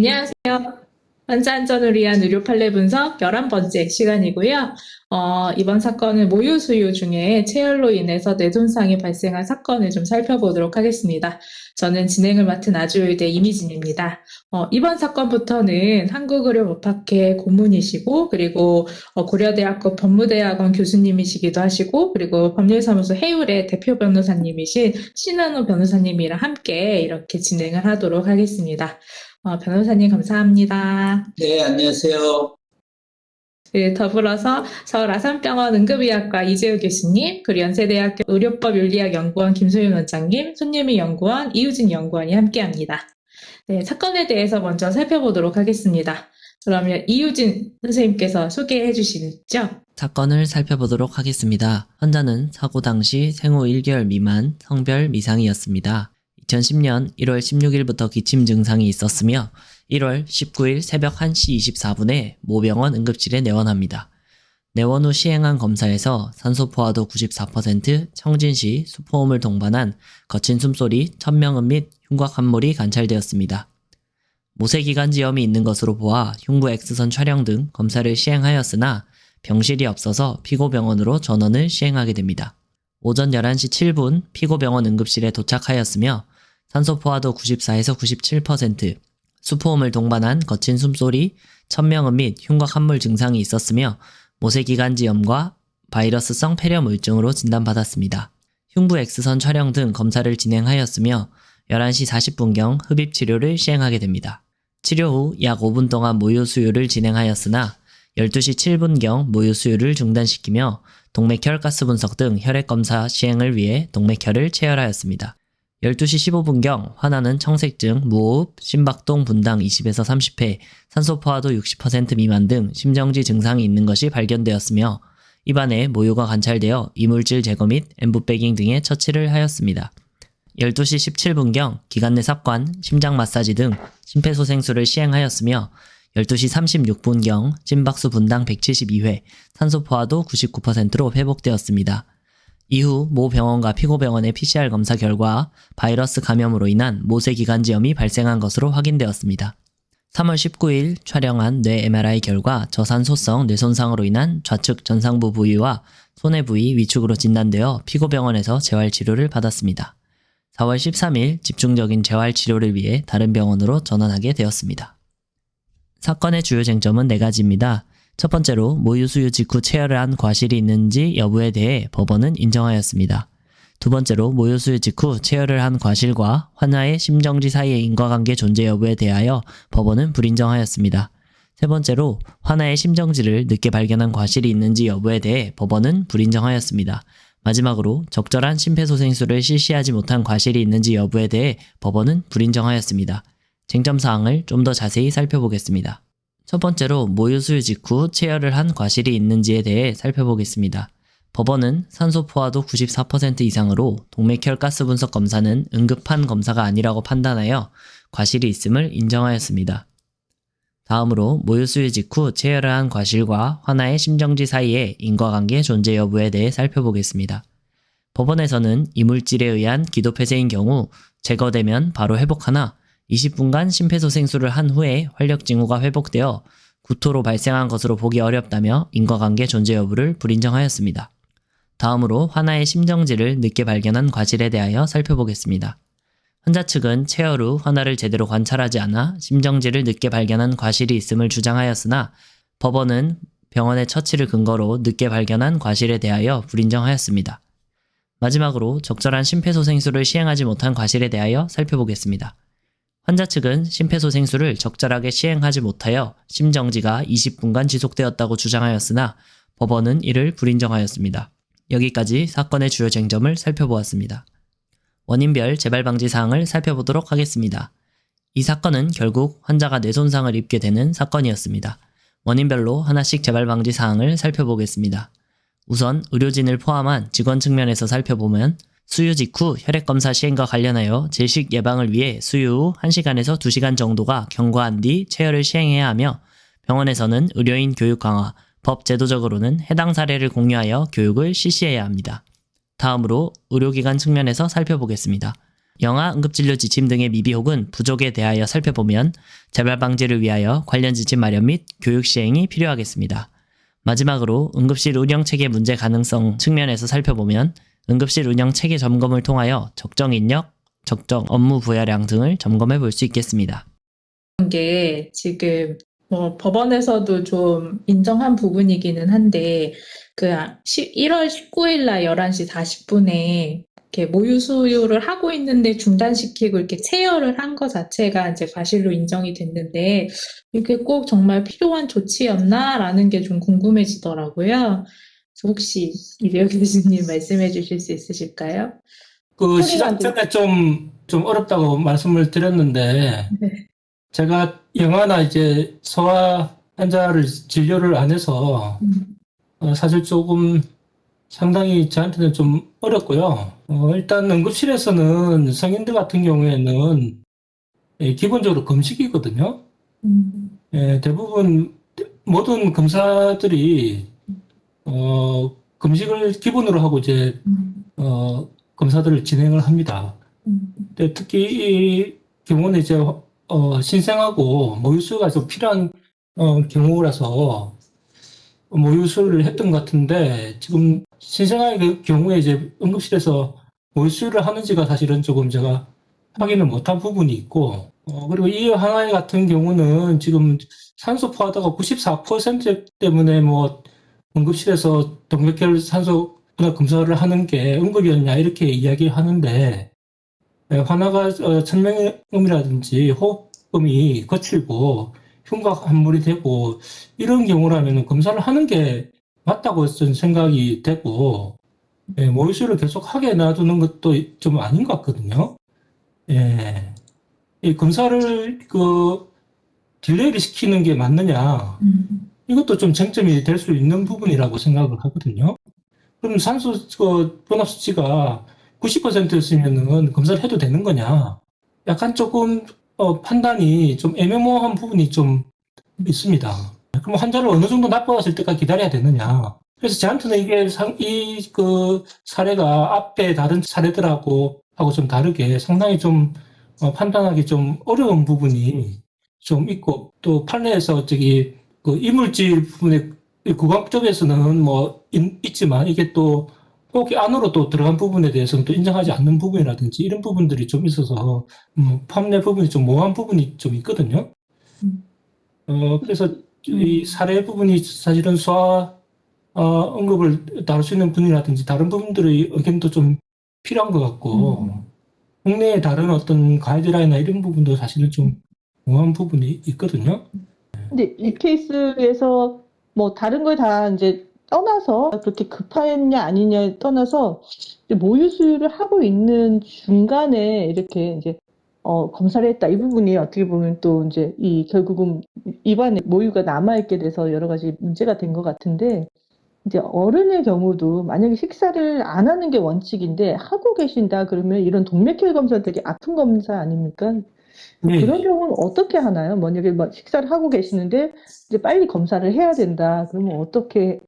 안녕하세요. 환자 안전을 위한 의료 판례 분석 11번째 시간이고요. 이번 사건은 모유 수유 중에 체열로 인해서 뇌손상이 발생한 사건을 좀 살펴보도록 하겠습니다. 저는 진행을 맡은 아주의대 이미진입니다. 이번 사건부터는 한국의료법학회 고문이시고 그리고 고려대학교 법무대학원 교수님이시기도 하시고 그리고 법률사무소 해율의 대표 변호사님이신 신한우 변호사님이랑 함께 이렇게 진행을 하도록 하겠습니다. 변호사님 감사합니다. 네, 안녕하세요. 네, 더불어서 서울 아산병원 응급의학과 이재우 교수님, 그리고 연세대학교 의료법윤리학연구원 김소윤 원장님, 손예미 연구원, 이유진 연구원이 함께합니다. 네, 사건에 대해서 먼저 살펴보도록 하겠습니다. 그러면 이유진 선생님께서 소개해 주시죠. 사건을 살펴보도록 하겠습니다. 환자는 사고 당시 생후 1개월 미만 성별 미상이었습니다. 2010년 1월 16일부터 기침 증상이 있었으며 1월 19일 새벽 1시 24분에 모병원 응급실에 내원합니다. 내원 후 시행한 검사에서 산소 포화도 94%, 청진시, 수포음을 동반한 거친 숨소리, 천명음 및 흉곽 함몰이 관찰되었습니다. 모세기관지염이 있는 것으로 보아 흉부 X선 촬영 등 검사를 시행하였으나 병실이 없어서 피고병원으로 전원을 시행하게 됩니다. 오전 11시 7분 피고병원 응급실에 도착하였으며 산소 포화도 94에서 97%, 수포음을 동반한 거친 숨소리, 천명음 및 흉곽 함몰 증상이 있었으며 모세기관지염과 바이러스성 폐렴우울증으로 진단받았습니다. 흉부 X선 촬영 등 검사를 진행하였으며 11시 40분경 흡입치료를 시행하게 됩니다. 치료 후 약 5분 동안 모유 수유를 진행하였으나 12시 7분경 모유 수유를 중단시키며 동맥혈 가스 분석 등 혈액 검사 시행을 위해 동맥혈을 체열하였습니다. 12시 15분경 환자는 청색증, 무호흡, 심박동 분당 20에서 30회, 산소 포화도 60% 미만 등 심정지 증상이 있는 것이 발견되었으며 입안에 모유가 관찰되어 이물질 제거 및 엠브백잉 등의 처치를 하였습니다. 12시 17분경 기관 내 삽관, 심장 마사지 등 심폐소생술을 시행하였으며 12시 36분경 심박수 분당 172회, 산소 포화도 99%로 회복되었습니다. 이후 모 병원과 피고병원의 PCR 검사 결과 바이러스 감염으로 인한 모세기관지염이 발생한 것으로 확인되었습니다. 3월 19일 촬영한 뇌 MRI 결과 저산소성 뇌손상으로 인한 좌측 전상부 부위와 손해 부위 위축으로 진단되어 피고병원에서 재활치료를 받았습니다. 4월 13일 집중적인 재활치료를 위해 다른 병원으로 전환하게 되었습니다. 사건의 주요 쟁점은 4가지입니다. 첫 번째로 모유 수유 직후 체열을 한 과실이 있는지 여부에 대해 법원은 인정하였습니다. 두 번째로 모유 수유 직후 체열을 한 과실과 환자의 심정지 사이의 인과관계 존재 여부에 대하여 법원은 불인정하였습니다. 세 번째로 환자의 심정지를 늦게 발견한 과실이 있는지 여부에 대해 법원은 불인정하였습니다. 마지막으로 적절한 심폐소생술을 실시하지 못한 과실이 있는지 여부에 대해 법원은 불인정하였습니다. 쟁점사항을 좀 더 자세히 살펴보겠습니다. 첫 번째로 모유 수유 직후 체열을 한 과실이 있는지에 대해 살펴보겠습니다. 법원은 산소 포화도 94% 이상으로 동맥혈 가스 분석 검사는 응급한 검사가 아니라고 판단하여 과실이 있음을 인정하였습니다. 다음으로 모유 수유 직후 체열을 한 과실과 환자의 심정지 사이의 인과관계 존재 여부에 대해 살펴보겠습니다. 법원에서는 이물질에 의한 기도폐쇄인 경우 제거되면 바로 회복하나 20분간 심폐소생술을 한 후에 활력 징후가 회복되어 구토로 발생한 것으로 보기 어렵다며 인과관계 존재 여부를 불인정하였습니다. 다음으로 환자의 심정지를 늦게 발견한 과실에 대하여 살펴보겠습니다. 환자 측은 체열 후 환자를 제대로 관찰하지 않아 심정지를 늦게 발견한 과실이 있음을 주장하였으나 법원은 병원의 처치를 근거로 늦게 발견한 과실에 대하여 불인정하였습니다. 마지막으로 적절한 심폐소생술을 시행하지 못한 과실에 대하여 살펴보겠습니다. 환자 측은 심폐소생술을 적절하게 시행하지 못하여 심정지가 20분간 지속되었다고 주장하였으나 법원은 이를 불인정하였습니다. 여기까지 사건의 주요 쟁점을 살펴보았습니다. 원인별 재발방지 사항을 살펴보도록 하겠습니다. 이 사건은 결국 환자가 뇌손상을 입게 되는 사건이었습니다. 원인별로 하나씩 재발방지 사항을 살펴보겠습니다. 우선 의료진을 포함한 직원 측면에서 살펴보면 수유 직후 혈액검사 시행과 관련하여 질식 예방을 위해 수유 후 1시간에서 2시간 정도가 경과한 뒤 체열을 시행해야 하며 병원에서는 의료인 교육 강화, 법 제도적으로는 해당 사례를 공유하여 교육을 실시해야 합니다. 다음으로 의료기관 측면에서 살펴보겠습니다. 영아, 응급진료 지침 등의 미비 혹은 부족에 대하여 살펴보면 재발 방지를 위하여 관련 지침 마련 및 교육 시행이 필요하겠습니다. 마지막으로 응급실 운영 체계 문제 가능성 측면에서 살펴보면 응급실 운영 체계 점검을 통하여 적정 인력, 적정 업무 부여량 등을 점검해 볼 수 있겠습니다. 게 지금 뭐 법원에서도 좀 인정한 부분이기는 한데 그 1월 19일 날 11시 40분에 이렇게 모유 수유를 하고 있는데 중단시키고 이렇게 체열을 한 거 자체가 이제 과실로 인정이 됐는데 이게 꼭 정말 필요한 조치였나라는 게 좀 궁금해지더라고요. 그래서 혹시 이대호 교수님 말씀해 주실 수 있으실까요? 그 시작 전에 좀 어렵다고 말씀을 드렸는데, 네. 제가 영아나 이제 소아 환자를 진료를 안 해서, 사실 조금 상당히 저한테는 좀 어렵고요. 일단 응급실에서는 성인들 같은 경우에는 기본적으로 금식이거든요. 대부분 모든 검사들이 금식을 기본으로 하고 이제 검사들을 진행을 합니다. 근데 특히 이 경우는 이제 신생하고 모유수유가 좀 필요한 경우라서 모유수유를 했던 것 같은데, 지금 신생아의 경우에 이제 응급실에서 모유수유를 하는지가 사실은 조금 제가 확인을 못한 부분이 있고, 그리고 이 하나의 같은 경우는 지금 산소 포화도가 94% 때문에 뭐 응급실에서 동맥혈 산소 검사를 하는 게 응급이었냐 이렇게 이야기하는데, 환아가 천명음이라든지 호흡음이 거칠고 흉곽 함몰이 되고 이런 경우라면 검사를 하는 게 맞다고 저는 생각이 되고, 모유수유를 계속 하게 놔두는 것도 좀 아닌 것 같거든요. 이 검사를 딜레이를 시키는 게 맞느냐, 이것도 좀 쟁점이 될 수 있는 부분이라고 생각을 하거든요. 그럼 산소 변압 수치가 90%였으면은 검사를 해도 되는 거냐? 약간 조금 판단이 좀 애매모호한 부분이 좀 있습니다. 그럼 환자를 어느 정도 나빠졌을 때까지 기다려야 되느냐? 그래서 저한테는 이게 사례가 앞에 다른 사례들하고 좀 다르게 상당히 좀 판단하기 좀 어려운 부분이 좀 있고, 또 판례에서 이물질 부분에 구강 쪽에서는 뭐 있지만 이게 또 꼭 안으로 또 들어간 부분에 대해서는 또 인정하지 않는 부분이라든지 이런 부분들이 좀 있어서 판례 부분이 좀 모호한 부분이 좀 있거든요. 그래서 이 사례 부분이 사실은 소아 응급을 다룰 수 있는 분이라든지 다른 부분들의 의견도 좀 필요한 것 같고, 국내의 다른 어떤 가이드라인이나 이런 부분도 사실은 좀 모호한 부분이 있거든요. 근데 이 케이스에서 뭐 다른 걸 다 이제 떠나서 그렇게 급했냐 아니냐에 떠나서 이제 모유 수유를 하고 있는 중간에 이렇게 이제 검사를 했다. 이 부분이 어떻게 보면 또 이제 결국은 입안에 모유가 남아있게 돼서 여러 가지 문제가 된 것 같은데, 이제 어른의 경우도 만약에 식사를 안 하는 게 원칙인데 하고 계신다 그러면 이런 동맥혈 검사 되게 아픈 검사 아닙니까? 네. 그런 경우는 어떻게 하나요? 만약에 뭐 식사를 하고 계시는데 이제 빨리 검사를 해야 된다. 그러면 어떻게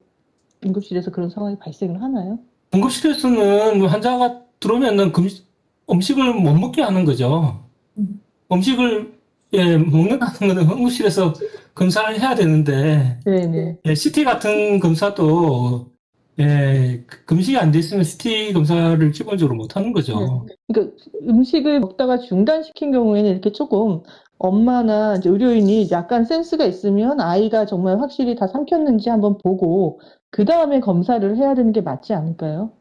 응급실에서 그런 상황이 발생을 하나요? 응급실에서는 환자가 들어오면은 음식을 못 먹게 하는 거죠. 음식을 먹는다는 거는 응급실에서 검사를 해야 되는데, 네네. CT 같은 검사도 금식이 안 돼 있으면 CT 검사를 기본적으로 못 하는 거죠. 그러니까 음식을 먹다가 중단시킨 경우에는 이렇게 조금 엄마나 이제 의료인이 약간 센스가 있으면 아이가 정말 확실히 다 삼켰는지 한번 보고 그 다음에 검사를 해야 되는 게 맞지 않을까요?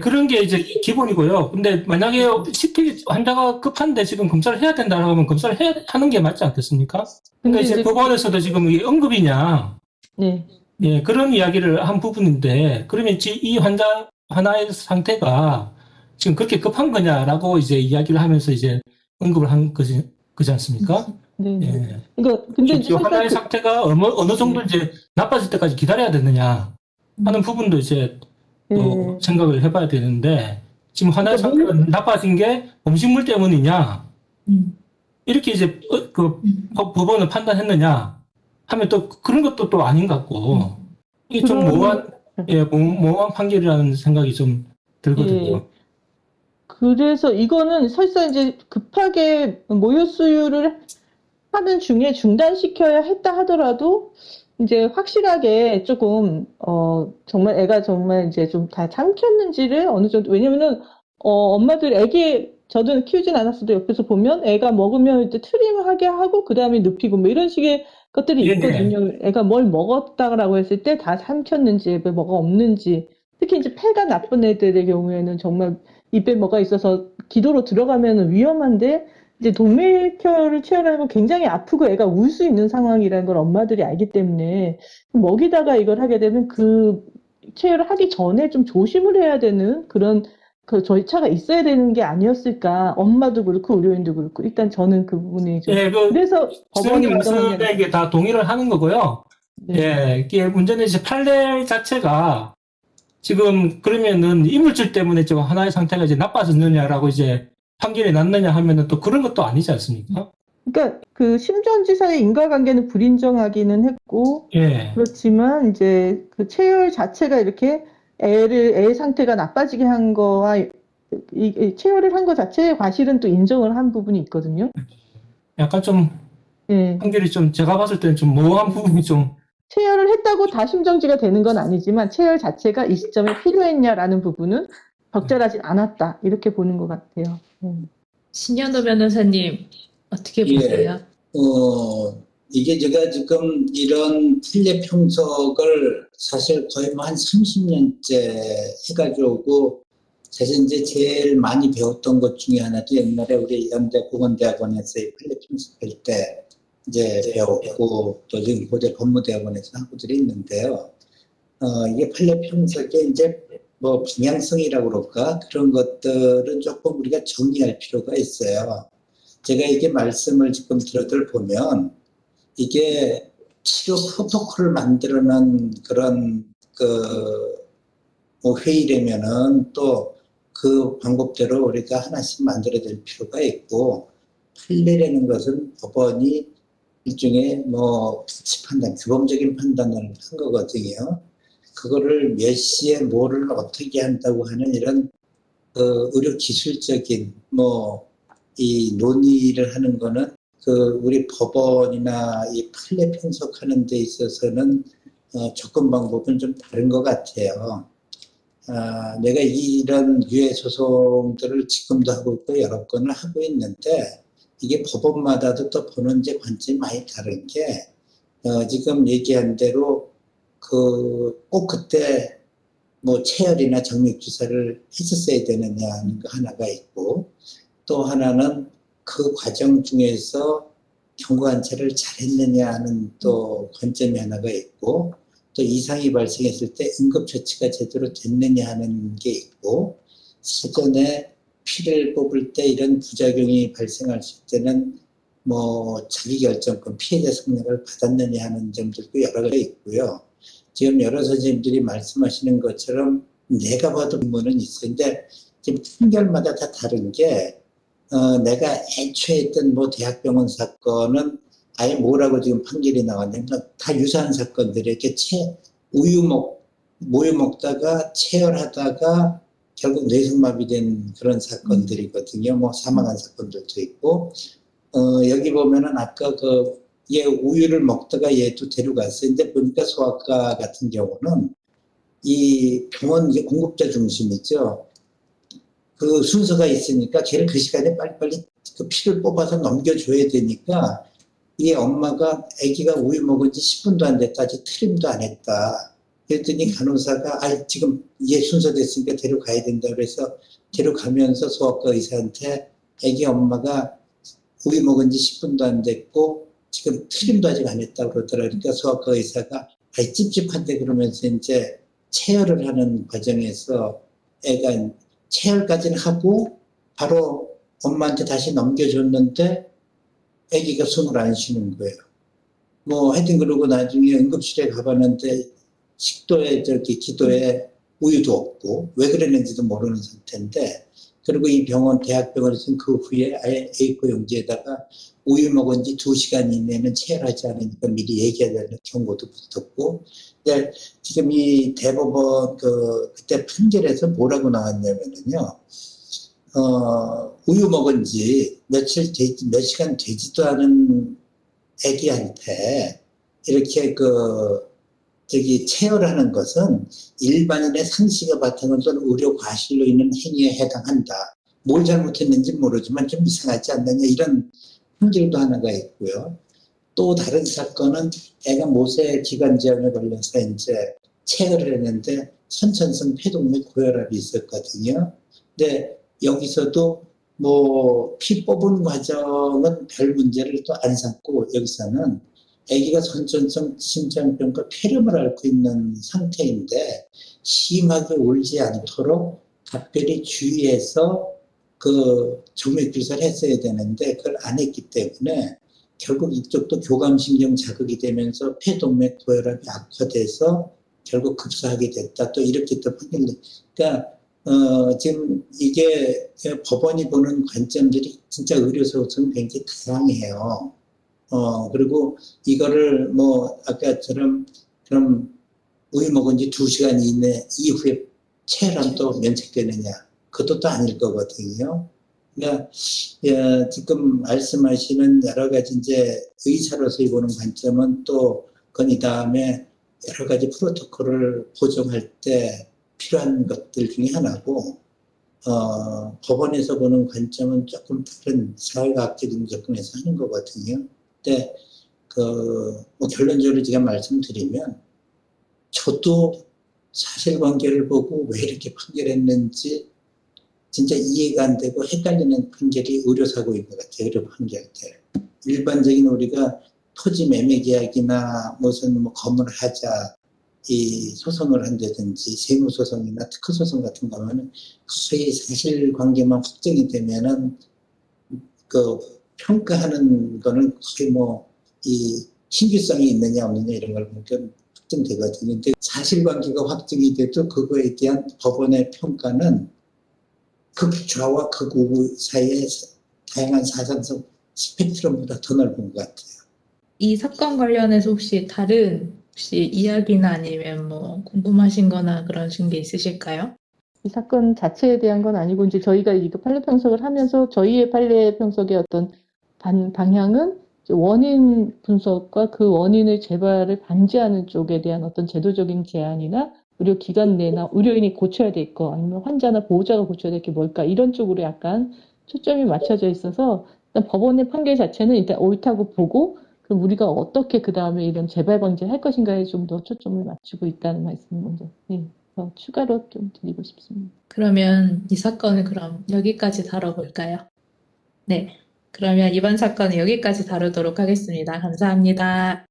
그런 게 이제 기본이고요. 근데 만약에 CT 환자가 급한데 지금 검사를 해야 된다고 하면 검사를 하는 게 맞지 않겠습니까? 근데 이제 법원에서도 지금 이게 응급이냐, 네. 그런 이야기를 한 부분인데, 그러면 이 하나의 상태가 지금 그렇게 급한 거냐라고 이제 이야기를 하면서 이제 언급을 한 그지 않습니까? 네. 그러니까 근데 이제 지금 하나의 상태가 어느 정도 이제 나빠질 때까지 기다려야 되느냐 하는 부분도 이제 또 생각을 해봐야 되는데, 지금 하나의 상태가 나빠진 게 음식물 때문이냐, 이렇게 이제 법원을 판단했느냐 하면 또 그런 것도 또 아닌 것 같고, 이게 좀 모호한 판결이라는 생각이 좀 들거든요. 그래서 이거는 설사 이제 급하게 모유 수유를 하는 중에 중단시켜야 했다 하더라도 이제 확실하게 조금 정말 애가 정말 이제 좀 다 삼켰는지를 어느 정도, 왜냐면은 엄마들 애기 저도 키우진 않았어도 옆에서 보면 애가 먹으면 이제 트림하게 하고 그다음에 눕히고 뭐 이런 식의 것들이 예, 있거든요. 애가 뭘 먹었다라고 했을 때 다 삼켰는지 뭐가 없는지, 특히 이제 폐가 나쁜 애들의 경우에는 정말 입에 뭐가 있어서 기도로 들어가면 위험한데, 이제 동맥혈을 치열하고 굉장히 아프고 애가 울 수 있는 상황이라는 걸 엄마들이 알기 때문에 먹이다가 이걸 하게 되면 그 체열을 하기 전에 좀 조심을 해야 되는 그런 저희 차가 있어야 되는 게 아니었을까. 엄마도 그렇고 의료인도 그렇고 일단 저는 그 부분이 좀, 예, 그래서 법원이 신영기 인정한 게 아닐까. 말씀에 다 동의를 하는 거고요. 네. 예, 이게 문제는 이제 판례 자체가 지금 그러면은 이물질 때문에 지금 하나의 상태가 이제 나빠졌느냐라고 이제 판결이 났느냐 하면은 또 그런 것도 아니지 않습니까? 그러니까 그 심전지사의 인과관계는 불인정하기는 했고, 예, 그렇지만 이제 그 체열 자체가 이렇게 애 상태가 나빠지게 한 거와 이 체열을 한 거 자체의 과실은 또 인정을 한 부분이 있거든요. 약간 좀 예. 판결이 좀 제가 봤을 때는 좀 모호한 부분이 좀 체열을 했다고 다 심정지가 되는 건 아니지만 체열 자체가 이 시점에 필요했냐라는 부분은 적절하지 않았다, 이렇게 보는 것 같아요. 신현우 변호사님, 어떻게 예. 보세요? 이게 제가 지금 이런 판례 평석을 사실 거의 뭐 한 30년째 해가지고, 사실 이제 제일 많이 배웠던 것 중에 하나도 옛날에 우리 연대 보건대학원에서 이 판례 평석할 때 이제 배웠고, 또 지금 고대 법무대학원에서 하고들이 있는데요. 이게 판례 평석의 이제 뭐 방향성이라고 그럴까? 그런 것들은 조금 우리가 정리할 필요가 있어요. 제가 이게 말씀을 지금 들어들 보면 이게 치료 프로토콜을 만들어낸 그런 뭐 회의라면은 또 그 방법대로 우리가 하나씩 만들어야 될 필요가 있고, 판례라는 것은 법원이 일종의 뭐 가치 판단, 규범적인 판단을 한 거거든요. 그거를 몇 시에 뭐를 어떻게 한다고 하는 이런 의료 기술적인 이 논의를 하는 거는 우리 법원이나 이 판례 편속하는 데 있어서는 접근 방법은 좀 다른 것 같아요. 내가 이런 유해 소송들을 지금도 하고 있고 여러 건을 하고 있는데, 이게 법원마다도 또 보는 이제 관점이 많이 다른 게, 지금 얘기한 대로 꼭 그때 뭐 체열이나 정맥 주사를 했었어야 되느냐 하는 거 하나가 있고, 또 하나는 그 과정 중에서 경구관찰을 잘했느냐 하는 또 관점이 하나가 있고, 또 이상이 발생했을 때 응급처치가 제대로 됐느냐 하는 게 있고, 사전에 피를 뽑을 때 이런 부작용이 발생할 때는 뭐 자기결정권, 피해자 성명을 받았느냐 하는 점들도 여러 가지 있고요. 지금 여러 선생님들이 말씀하시는 것처럼 내가 봐도 의문은 있어요. 근데 지금 판결마다 다 다른 게, 내가 애초에 했던 뭐 대학병원 사건은 아예 뭐라고 지금 판결이 나왔냐면 다 유사한 사건들이 이렇게 모유 먹다가 체열하다가 결국 뇌성마비된 그런 사건들이거든요. 뭐 사망한 사건들도 있고, 여기 보면은 아까 얘 우유를 먹다가 얘도 데려갔어요. 근데 보니까 소아과 같은 경우는 이 병원 이제 공급자 중심이죠. 그 순서가 있으니까 걔를 그 시간에 빨리빨리 그 피를 뽑아서 넘겨줘야 되니까, 이 엄마가 아기가 우유 먹은 지 10분도 안 됐다, 아직 트림도 안 했다. 그랬더니 간호사가 지금 얘 순서 됐으니까 데려가야 된다 그래서 데려가면서 소아과 의사한테 아기 엄마가 우유 먹은 지 10분도 안 됐고 지금 트림도 아직 안 했다 그러더라. 그러니까 소아과 의사가 찝찝한데 그러면서 이제 체열을 하는 과정에서 애가 체열까지는 하고 바로 엄마한테 다시 넘겨줬는데 아기가 숨을 안 쉬는 거예요. 뭐 하여튼 그러고 나중에 응급실에 가봤는데 식도에 기도에 우유도 없고 왜 그랬는지도 모르는 상태인데, 그리고 이 대학병원에서는 그 후에 아예 A4 용지에다가 우유 먹은 지 2시간 이내는 체열하지 않으니까 미리 얘기하자는 경고도 붙었고. 근데 지금 이 대법원 그때 판결에서 뭐라고 나왔냐면요. 우유 먹은 지 몇 시간 되지도 않은 애기한테 이렇게 체열하는 것은 일반인의 상식의 바탕을 둔 의료 과실로 있는 행위에 해당한다. 뭘 잘못했는지 모르지만 좀 이상하지 않느냐, 이런 판결도 하나가 있고요. 또 다른 사건은 애가 모세 기관지염에 걸려서 이제 체열을 했는데 선천성 폐동맥 고혈압이 있었거든요. 근데 여기서도 뭐 피 뽑은 과정은 별 문제를 또 안 삼고, 여기서는 아기가 선천성 심장병과 폐렴을 앓고 있는 상태인데 심하게 울지 않도록 각별히 주의해서 정맥 주사를 했어야 되는데 그걸 안 했기 때문에 결국 이쪽도 교감신경 자극이 되면서 폐동맥 고혈압이 악화돼서 결국 급사하게 됐다. 또 이렇게 또 판결이. 그러니까 지금 이게 법원이 보는 관점들이 진짜 의료소송 굉장히 다양해요. 그리고 이거를 뭐 아까처럼 그럼 우유 먹은 지 2시간 이후에 체열하면 또 면책되느냐? 그것도 또 아닐 거거든요. 그러니까 지금 말씀하시는 여러 가지 이제 의사로서 보는 관점은 또 그건 이 다음에 여러 가지 프로토콜을 보정할 때 필요한 것들 중에 하나고, 법원에서 보는 관점은 조금 다른 사회과학적인 접근에서 하는 거거든요. 근데 뭐 결론적으로 제가 말씀드리면, 저도 사실관계를 보고 왜 이렇게 판결했는지 진짜 이해가 안 되고 헷갈리는 판결이 의료사고인 것 같아요. 의료 판결들. 일반적인 우리가 토지 매매 계약이나 무슨 뭐 건물을 하자, 이 소송을 한다든지 세무소송이나 특허소송 같은 거 하면은 거의 사실관계만 확정이 되면은 평가하는 거는 거의 뭐 이 신규성이 있느냐 없느냐 이런 걸 보니까 확정되거든요. 근데 사실관계가 확정이 돼도 그거에 대한 법원의 평가는 극좌와 극우 사이의 다양한 사상성 스펙트럼보다 더 넓은 것 같아요. 이 사건 관련해서 혹시 이야기나 아니면 뭐 궁금하신 거나 그러신 게 있으실까요? 이 사건 자체에 대한 건 아니고, 이제 저희가 이거 판례 평석을 하면서 저희의 판례 평석의 어떤 방향은 이제 원인 분석과 그 원인의 재발을 방지하는 쪽에 대한 어떤 제도적인 제안이나 의료기관 내나 의료인이 고쳐야 될 거, 아니면 환자나 보호자가 고쳐야 될 게 뭘까, 이런 쪽으로 약간 초점이 맞춰져 있어서 일단 법원의 판결 자체는 일단 옳다고 보고, 그럼 우리가 어떻게 그 다음에 이런 재발 방지를 할 것인가에 좀 더 초점을 맞추고 있다는 말씀을 먼저 더 추가로 좀 드리고 싶습니다. 그러면 이 사건을 그럼 여기까지 다뤄볼까요? 네. 그러면 이번 사건은 여기까지 다루도록 하겠습니다. 감사합니다.